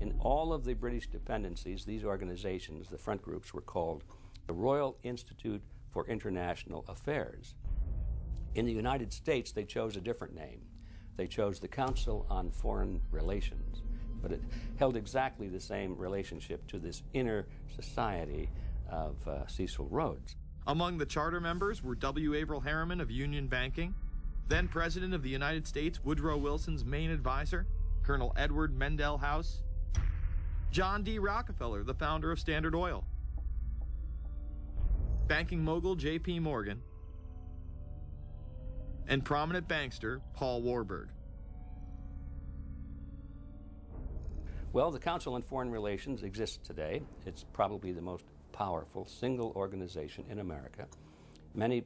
In all of the British dependencies, these organizations, the front groups, were called the Royal Institute for International Affairs. In the United States, they chose a different name. They chose the Council on Foreign Relations, but it held exactly the same relationship to this inner society of Cecil Rhodes. Among the charter members were W. Averill Harriman of Union Banking, then President of the United States Woodrow Wilson's main advisor, Colonel Edward Mendell House, John D. Rockefeller, the founder of Standard Oil, banking mogul J.P. Morgan, and prominent bankster Paul Warburg. Well, the Council on Foreign Relations exists today. It's probably the most powerful single organization in America. Many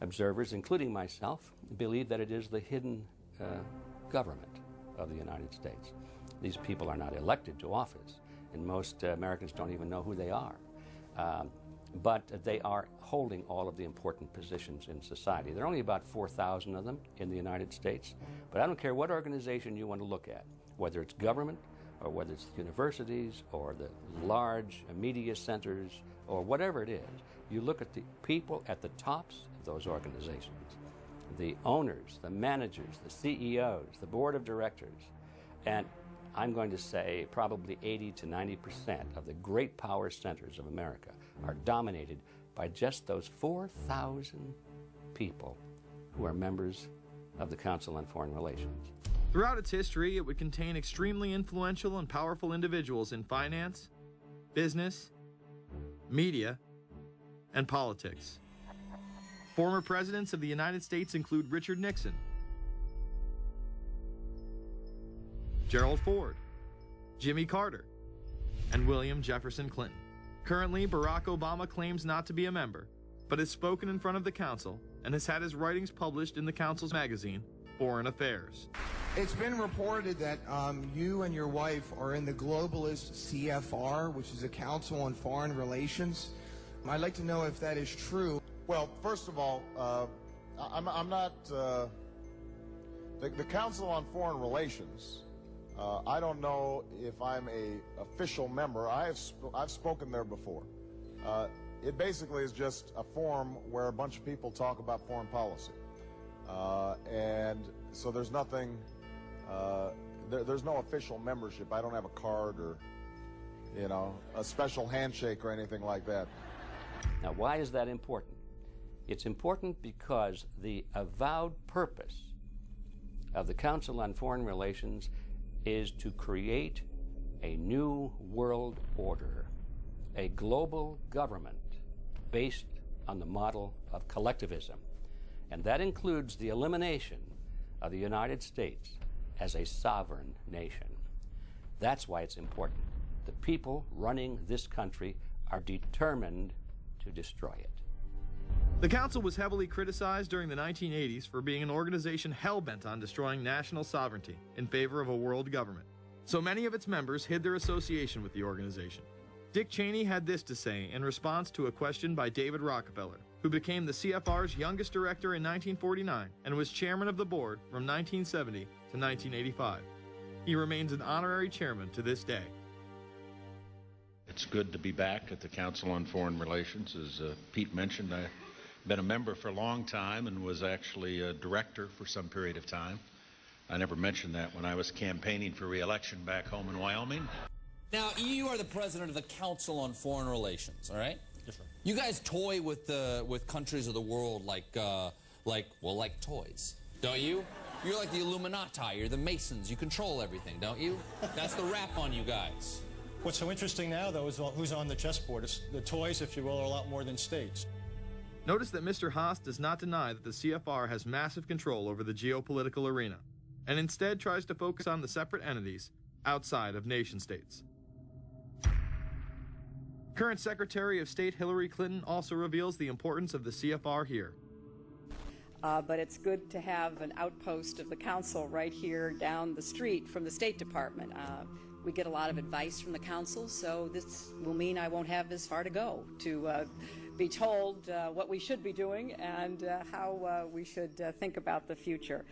observers, including myself, believe that it is the hidden government of the United States. These people are not elected to office, and most Americans don't even know who they are. But they are holding all of the important positions in society. There are only about 4,000 of them in the United States, but I don't care what organization you want to look at, whether it's government, or whether it's universities, or the large media centers, or whatever it is. You look at the people at the tops of those organizations, the owners, the managers, the CEOs, the board of directors, and I'm going to say probably 80 to 90% of the great power centers of America are dominated by just those 4,000 people who are members of the Council on Foreign Relations. Throughout its history, it would contain extremely influential and powerful individuals in finance, business, media, and politics. Former presidents of the United States include Richard Nixon, Gerald Ford, Jimmy Carter, and William Jefferson Clinton. Currently, Barack Obama claims not to be a member, but has spoken in front of the Council and has had his writings published in the Council's magazine, Foreign Affairs. It's been reported that you and your wife are in the globalist CFR, which is a Council on Foreign Relations. I'd like to know if that is true. Well, first of all, I'm not the Council on Foreign Relations. I don't know if I'm a official member. I've spoken there before. It basically is just a forum where a bunch of people talk about foreign policy, and so there's nothing. There's no official membership. I don't have a card or, a special handshake or anything like that. Now, why is that important? It's important because the avowed purpose of the Council on Foreign Relations is to create a new world order, a global government based on the model of collectivism. And that includes the elimination of the United States as a sovereign nation. That's why it's important. The people running this country are determined to destroy it. The Council was heavily criticized during the 1980s for being an organization hell-bent on destroying national sovereignty in favor of a world government. So many of its members hid their association with the organization. Dick Cheney had this to say in response to a question by David Rockefeller, who became the CFR's youngest director in 1949 and was chairman of the board from 1970 to 1985. He remains an honorary chairman to this day. It's good to be back at the Council on Foreign Relations. As Pete mentioned, I've been a member for a long time and was actually a director for some period of time. I never mentioned that when I was campaigning for re-election back home in Wyoming. Now, you are the president of the Council on Foreign Relations, all right? Yes, sir. You guys toy with countries of the world like toys, don't you? You're like the Illuminati, you're the Masons, you control everything, don't you? That's the rap on you guys. What's so interesting now, though, is who's on the chessboard. It's the toys, if you will, are a lot more than states. Notice that Mr. Haas does not deny that the CFR has massive control over the geopolitical arena, and instead tries to focus on the separate entities outside of nation-states. Current Secretary of State Hillary Clinton also reveals the importance of the CFR here. But it's good to have an outpost of the Council right here down the street from the State Department. We get a lot of advice from the Council, so this will mean I won't have as far to go to be told what we should be doing and how we should think about the future.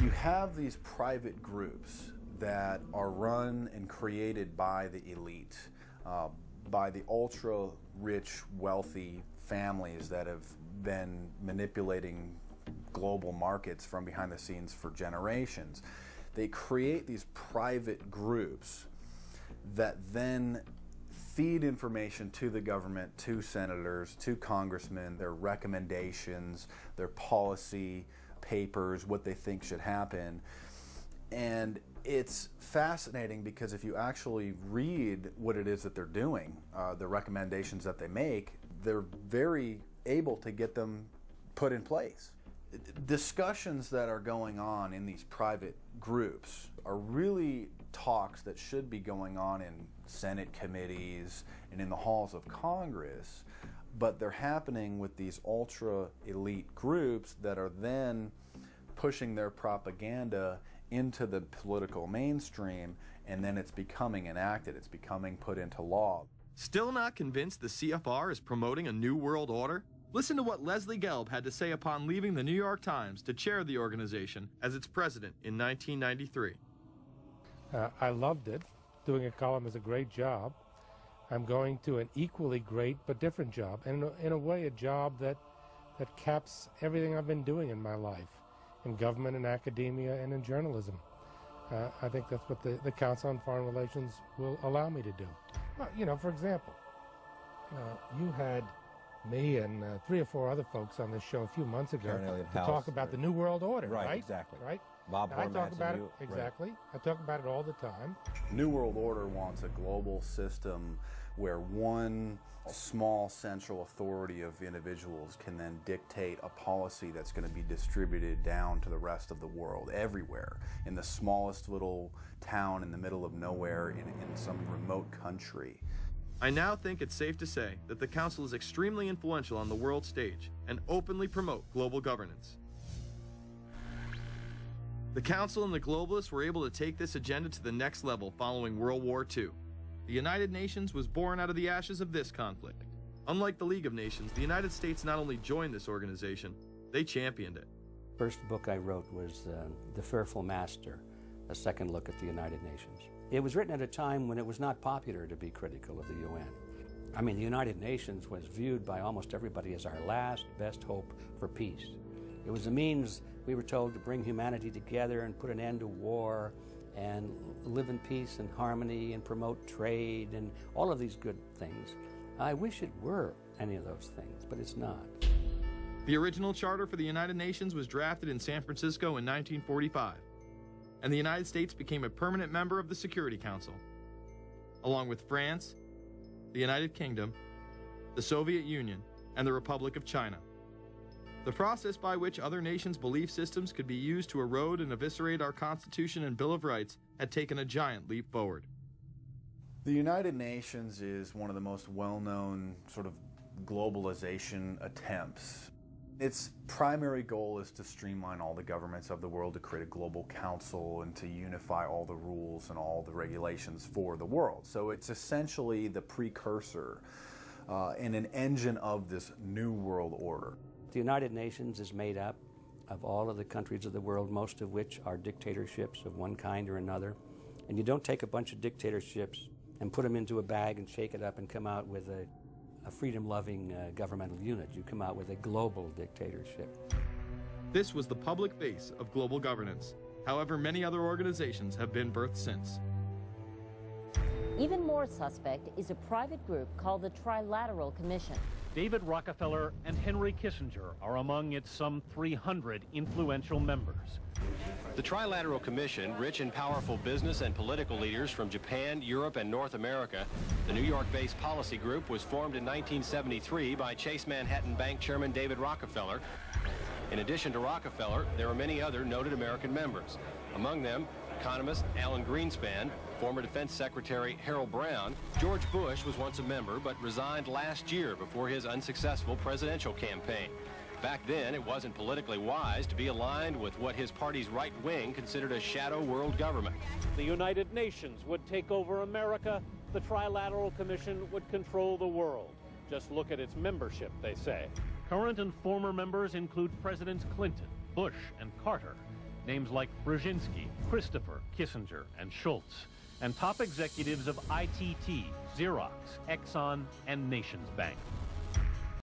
You have these private groups that are run and created by the elite, by the ultra-rich, wealthy families that have been manipulating global markets from behind the scenes for generations. They create these private groups that then feed information to the government, to senators, to congressmen, their recommendations, their policy papers, what they think should happen. And it's fascinating because if you actually read what it is that they're doing, the recommendations that they make, they're very able to get them put in place. Discussions that are going on in these private groups are really talks that should be going on in Senate committees and in the halls of Congress, but they're happening with these ultra-elite groups that are then pushing their propaganda into the political mainstream, and then it's becoming enacted, it's becoming put into law. Still not convinced the CFR is promoting a new world order? Listen to what Leslie Gelb had to say upon leaving the New York Times to chair the organization as its president in 1993. I loved it. Doing a column is a great job. I'm going to an equally great but different job, and in a way a job that caps everything I've been doing in my life, in government and academia and in journalism. I think that's what the Council on Foreign Relations will allow me to do. Well, you know, for example, you had me and 3 or 4 other folks on this show a few months ago to talk about the New World Order, right? Exactly. Right? Bob I talk about it, you, exactly. Right. I talk about it all the time. New World Order wants a global system where one small central authority of individuals can then dictate a policy that's going to be distributed down to the rest of the world, everywhere, in the smallest little town in the middle of nowhere in some remote country. I now think it's safe to say that the Council is extremely influential on the world stage and openly promote global governance. The Council and the globalists were able to take this agenda to the next level following World War II. The United Nations was born out of the ashes of this conflict. Unlike the League of Nations, the United States not only joined this organization, they championed it. First book I wrote was The Fearful Master, a second look at the United Nations. It was written at a time when it was not popular to be critical of the UN. I mean, the United Nations was viewed by almost everybody as our last best hope for peace. It was a means, we were told, to bring humanity together and put an end to war and live in peace and harmony and promote trade and all of these good things. I wish it were any of those things, but it's not. The original charter for the United Nations was drafted in San Francisco in 1945, and the United States became a permanent member of the Security Council, along with France, the United Kingdom, the Soviet Union, and the Republic of China. The process by which other nations' belief systems could be used to erode and eviscerate our Constitution and Bill of Rights had taken a giant leap forward. The United Nations is one of the most well-known sort of globalization attempts. Its primary goal is to streamline all the governments of the world, to create a global council and to unify all the rules and all the regulations for the world. So it's essentially the precursor and an engine of this new world order. The United Nations is made up of all of the countries of the world, most of which are dictatorships of one kind or another. And you don't take a bunch of dictatorships and put them into a bag and shake it up and come out with a freedom-loving governmental unit. You come out with a global dictatorship. This was the public base of global governance. However, many other organizations have been birthed since. Even more suspect is a private group called the Trilateral Commission. David Rockefeller and Henry Kissinger are among its some 300 influential members. The Trilateral Commission, rich and powerful business and political leaders from Japan, Europe, and North America, the New York-based policy group was formed in 1973 by Chase Manhattan Bank Chairman David Rockefeller. In addition to Rockefeller, there are many other noted American members. Among them, economist Alan Greenspan, former Defense Secretary Harold Brown. George Bush was once a member but resigned last year before his unsuccessful presidential campaign. Back then, it wasn't politically wise to be aligned with what his party's right wing considered a shadow world government. The United Nations would take over America. The Trilateral Commission would control the world. Just look at its membership, they say. Current and former members include Presidents Clinton, Bush, and Carter. names like Brzezinski, Christopher, Kissinger, and Schultz, and top executives of ITT, Xerox, Exxon, and Nations Bank.